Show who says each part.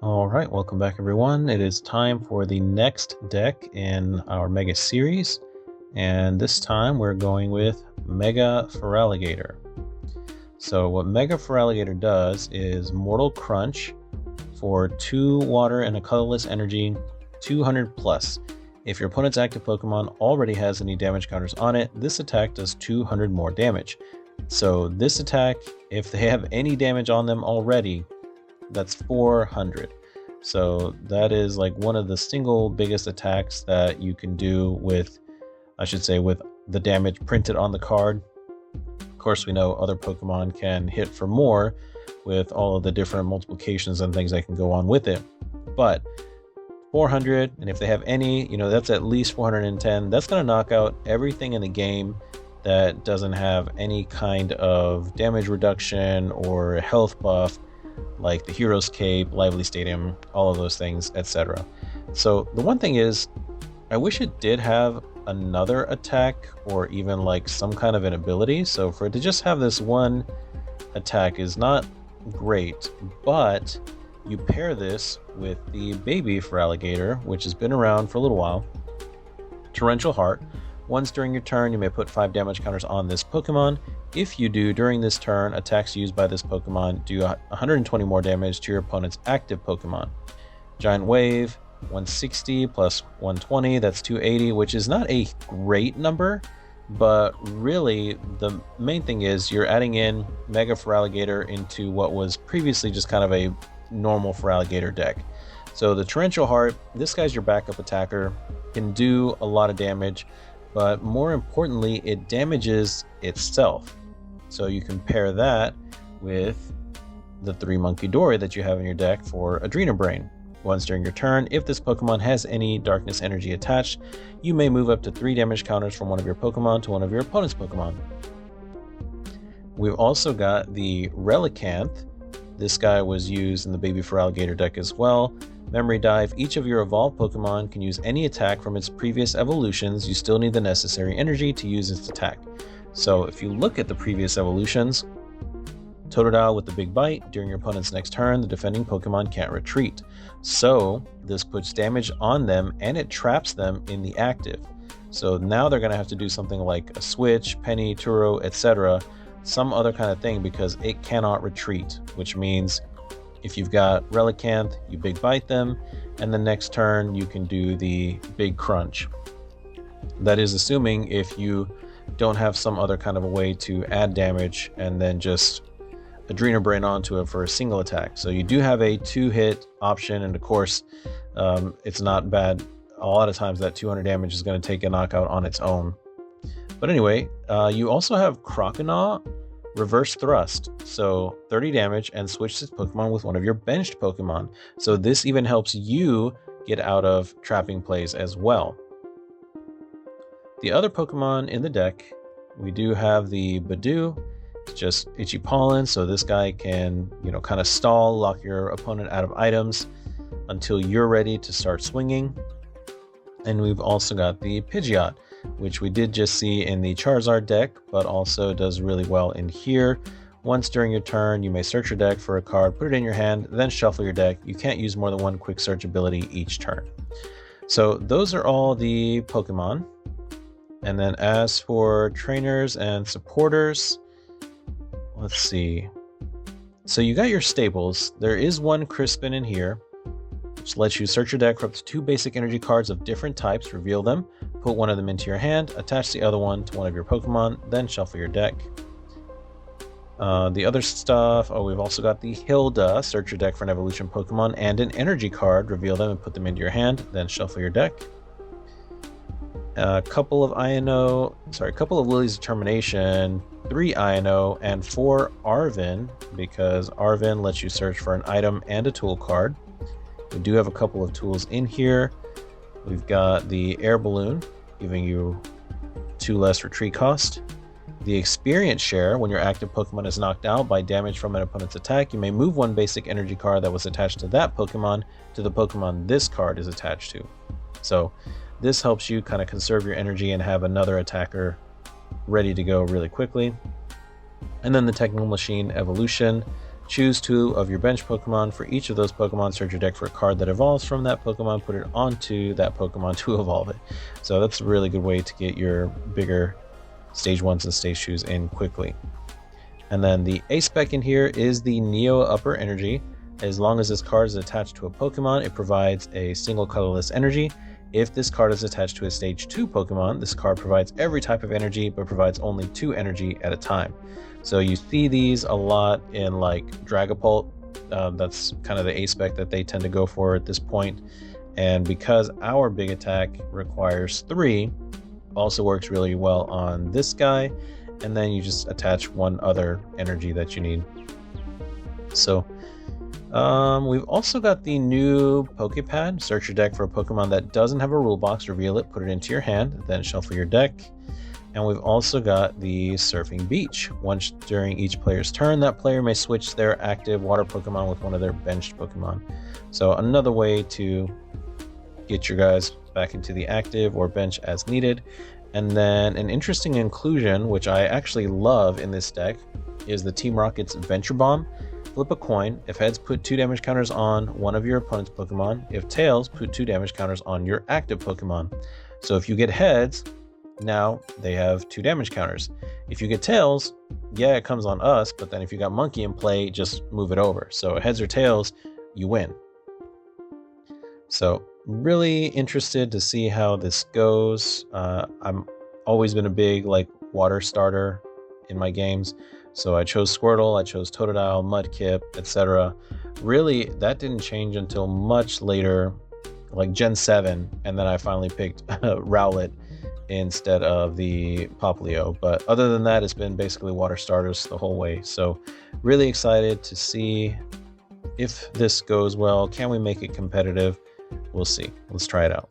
Speaker 1: Alright, welcome back everyone. It is time for the next deck in our Mega series, and this time we're going with Mega Feraligatr. So what Mega Feraligatr does is Mortal Crunch for 2 water and a colorless energy, 200 plus. If your opponent's active Pokemon already has any damage counters on it, this attack does 200 more damage. So this attack, if they have any damage on them already, that's 400. So that is like one of the single biggest attacks that you can do with, with the damage printed on the card. Of course, we know other Pokemon can hit for more with all of the different multiplications and things that can go on with it. But 400, and if they have any, that's at least 410. That's going to knock out everything in the game that doesn't have any kind of damage reduction or health buff, like the Hero's Cape, Lively Stadium, all of those things, etc. So the one thing is, I wish it did have another attack or even like some kind of an ability. So for it to just have this one attack is not great, but you pair this with the baby Feraligatr, which has been around for a little while. Torrential Heart. Once during your turn, you may put 5 damage counters on this Pokemon. If you do, during this turn, attacks used by this Pokemon do 120 more damage to your opponent's active Pokemon. Giant Wave, 160 plus 120, that's 280, which is not a great number, but really the main thing is you're adding in Mega Feraligatr into what was previously just kind of a normal Feraligatr deck. So the Torrential Heart, this guy's your backup attacker, can do a lot of damage, but more importantly, it damages itself. So you can pair that with the 3 Monkey Dory that you have in your deck for Adrena Brain. Once during your turn, if this Pokemon has any darkness energy attached, you may move up to 3 damage counters from one of your Pokemon to one of your opponent's Pokemon. We've also got the Relicanth. This guy was used in the Baby Feraligatr deck as well. Memory Dive. Each of your evolved Pokemon can use any attack from its previous evolutions. You still need the necessary energy to use its attack. So if you look at the previous evolutions, Totodile with the Big Bite, during your opponent's next turn, the defending Pokemon can't retreat. So this puts damage on them and it traps them in the active. So now they're going to have to do something like a switch, Penny, Turo, etc. Some other kind of thing because it cannot retreat, which means if you've got Relicanth, you Big Bite them, and the next turn you can do the Big Crunch. That is assuming if you don't have some other kind of a way to add damage and then just Adrena Brain onto it for a single attack. So you do have a 2-hit option, and of course it's not bad. A lot of times that 200 damage is going to take a knockout on its own. But anyway, you also have Croconaw Reverse Thrust, so 30 damage, and switch this Pokemon with one of your benched Pokemon. So this even helps you get out of trapping plays as well. The other Pokemon in the deck, we do have the Badoo. It's just Itchy Pollen, so this guy can, kind of stall, lock your opponent out of items until you're ready to start swinging. And we've also got the Pidgeot, which we did just see in the Charizard deck, but also does really well in here. Once during your turn, you may search your deck for a card, put it in your hand, then shuffle your deck. You can't use more than 1 quick search ability each turn. So those are all the Pokemon. And then as for trainers and supporters, let's see. So you got your staples. There is one Crispin in here, which lets you search your deck for up to 2 basic energy cards of different types, reveal them, put one of them into your hand, attach the other one to one of your Pokemon, then shuffle your deck. The other stuff, we've also got the Hilda, search your deck for an evolution Pokemon and an energy card, reveal them and put them into your hand, then shuffle your deck. A couple of Lily's Determination, 3 Ino, and 4 Arven, because Arven lets you search for an item and a tool card. We do have a couple of tools in here. We've got the Air Balloon, giving you 2 less retreat cost. The Experience Share, when your active Pokemon is knocked out by damage from an opponent's attack, you may move 1 basic energy card that was attached to that Pokemon to the Pokemon this card is attached to. So this helps you kind of conserve your energy and have another attacker ready to go really quickly. And then the Technical Machine Evolution, Choose 2 of your bench Pokemon. For each of those Pokemon, search your deck for a card that evolves from that Pokemon, put it onto that Pokemon to evolve it. So that's a really good way to get your bigger Stage 1s and Stage 2s in quickly. And then the A spec in here is the Neo Upper Energy. As long as this card is attached to a Pokemon, it provides a single colorless energy. If this card is attached to a Stage 2 Pokemon, this card provides every type of energy, but provides only 2 energy at a time. So you see these a lot in like Dragapult. That's kind of the A spec that they tend to go for at this point. And because our big attack requires 3, also works really well on this guy. And then you just attach 1 other energy that you need. So we've also got the new Poképad. Search your deck for a Pokemon that doesn't have a rule box, reveal it, put it into your hand, then shuffle your deck. And we've also got the Surfing Beach. Once during each player's turn, that player may switch their active water Pokemon with one of their benched Pokemon. So another way to get your guys back into the active or bench as needed. And then an interesting inclusion, which I actually love in this deck, is the Team Rocket's Venture Bomb. Flip a coin. If heads, put 2 damage counters on one of your opponent's Pokemon. If tails, put 2 damage counters on your active Pokemon. So if you get heads, now they have 2 damage counters. If you get tails, yeah, it comes on us, but then if you got monkey in play, just move it over. So heads or tails, you win. So really interested to see how this goes. I'm always been a big like water starter in my games. So I chose Squirtle, I chose Totodile, Mudkip, etc. Really, that didn't change until much later, like Gen 7, and then I finally picked Rowlet instead of the Popplio. But other than that, it's been basically water starters the whole way. So really excited to see if this goes well. Can we make it competitive? We'll see. Let's try it out.